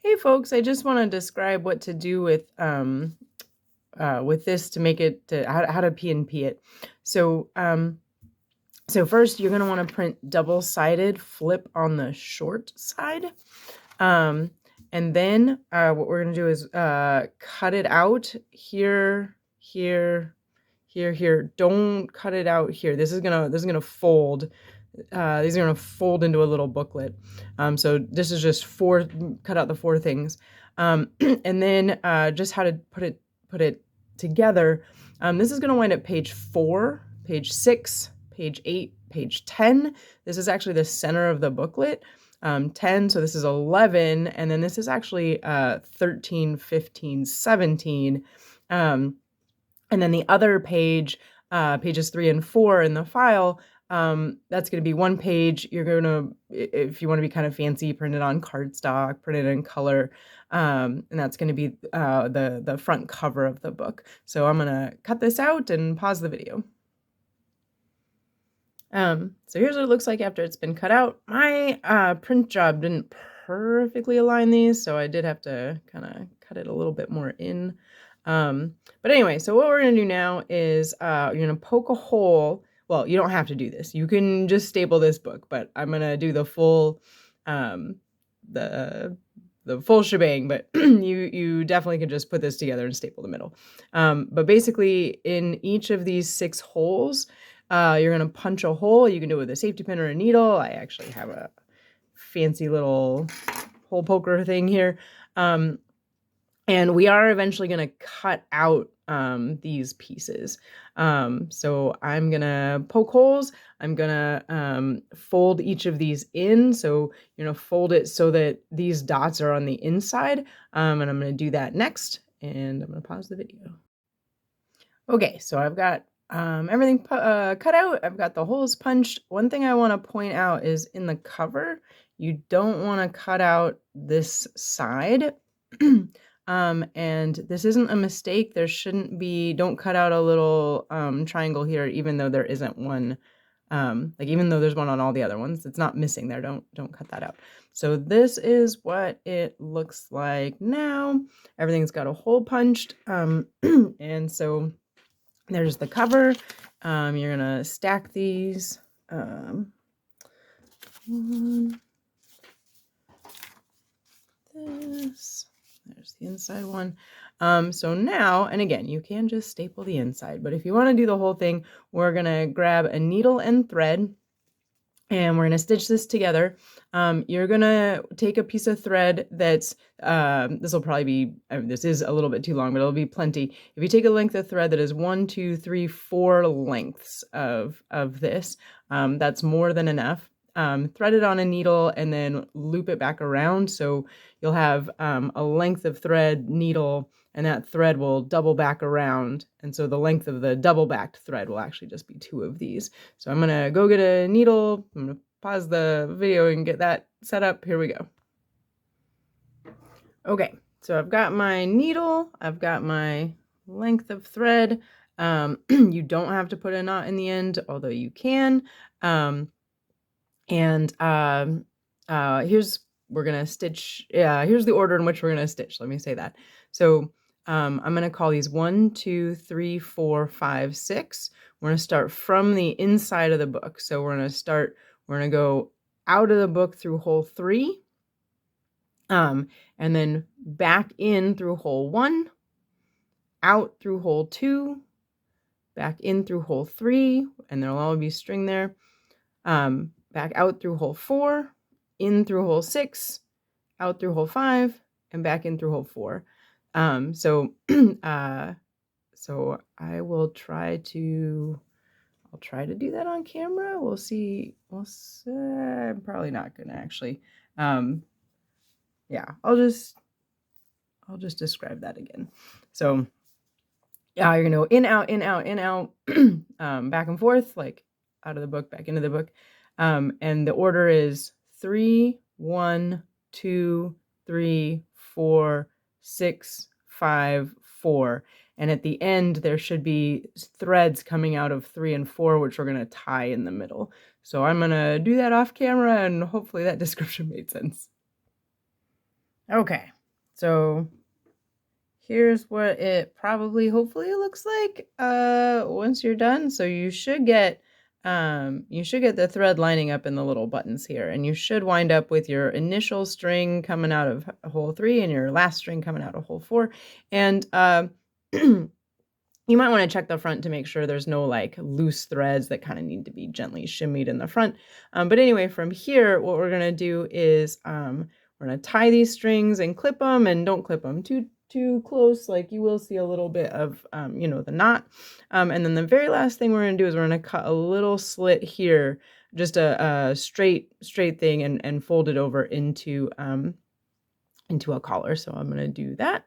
Hey folks, I just want to describe what to do with this to make it to how to PNP it. So first you're going to want to print double-sided flip on the short side. And then what we're going to do is cut it out here, here, here, here. Don't cut it out here. This is gonna fold. These are gonna fold into a little booklet. So this is just cut out the 4 things. And then just how to put it together. This is gonna wind up page 4, page 6, page 8, page 10. This is actually the center of the booklet. 10, so this is 11, and then this is actually 13, 15, 17. And then the other page, pages 3 and 4 in the file, that's going to be 1 page. You're going to, if you want to be kind of fancy, print it on cardstock, print it in color, and that's going to be the front cover of the book. So I'm going to cut this out and pause the video. So here's what it looks like after it's been cut out. My print job didn't perfectly align these, so I did have to kind of cut it a little bit more in. But anyway, so what we're going to do now is you're going to poke a hole. Well, you don't have to do this. You can just staple this book, but I'm going to do the full the full shebang, but you definitely can just put this together and staple the middle. But basically in each of these 6 holes, you're going to punch a hole. You can do it with a safety pin or a needle. I actually have a fancy little hole poker thing here. And we are eventually going to cut out these pieces. So I'm going to poke holes. I'm going to fold each of these in. So you're going to fold it so that these dots are on the inside. And I'm going to do that next. And I'm going to pause the video. Okay, so I've got everything cut out. I've got the holes punched. One thing I want to point out is in the cover, you don't want to cut out this side. And this isn't a mistake. There shouldn't be, don't cut out a little triangle here, even though there isn't one, even though there's one on all the other ones, it's not missing there. Don't cut that out. So this is what it looks like now. Everything's got a hole punched. And so there's the cover. You're gonna stack these. This. There's the inside one. So now, and again, you can just staple the inside, but if you want to do the whole thing, we're going to grab a needle and thread, and we're going to stitch this together. You're going to take a piece of thread that's, this will probably be, this is a little bit too long, but it'll be plenty. If you take a length of thread that is 1, 2, 3, 4 lengths of this, that's more than enough. Thread it on a needle and then loop it back around. So you'll have a length of thread, needle, and that thread will double back around. And so the length of the double backed thread will actually just be 2 of these. So I'm going to go get a needle. I'm going to pause the video and get that set up. Here we go. Okay, so I've got my needle. I've got my length of thread. You don't have to put a knot in the end, although you can. We're gonna stitch, here's the order in which we're gonna stitch. Let me say that. So I'm gonna call these 1, 2, 3, 4, 5, 6. We're gonna start from the inside of the book. So we're gonna go out of the book through hole 3, and then back in through hole 1, out through hole 2, back in through hole 3, and there'll all be string there. Back out through hole 4, in through hole 6, out through hole 5, and back in through hole 4. So I will try to, I'll try to do that on camera. We'll see. I'm probably not gonna actually. Yeah, I'll just describe that again. So yeah, you're gonna go in, out, in, out, in, out, back and forth, like out of the book, back into the book. And the order is 3, 1, 2, 3, 4, 6, 5, 4. And at the end, there should be threads coming out of 3 and 4, which we're going to tie in the middle. So I'm going to do that off camera, and hopefully that description made sense. Okay, So here's what it probably, hopefully it looks like once you're done. So you should get the thread lining up in the little buttons here, and you should wind up with your initial string coming out of hole 3 and your last string coming out of hole 4. And you might want to check the front to make sure there's no like loose threads that kind of need to be gently shimmied in the front. But anyway, from here, what we're going to do is we're going to tie these strings and clip them, and don't clip them too close. Like you will see a little bit of, the knot. And then the very last thing we're going to do is we're going to cut a little slit here, just a straight thing, and fold it over into a collar. So I'm going to do that.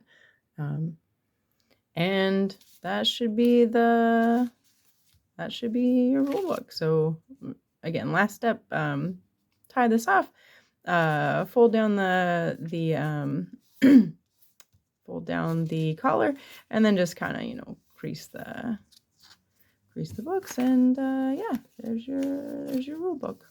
And that should be your rule book. So again, last step, tie this off, fold down fold down the collar, and then just kind of, crease the books, and yeah, there's your rule book.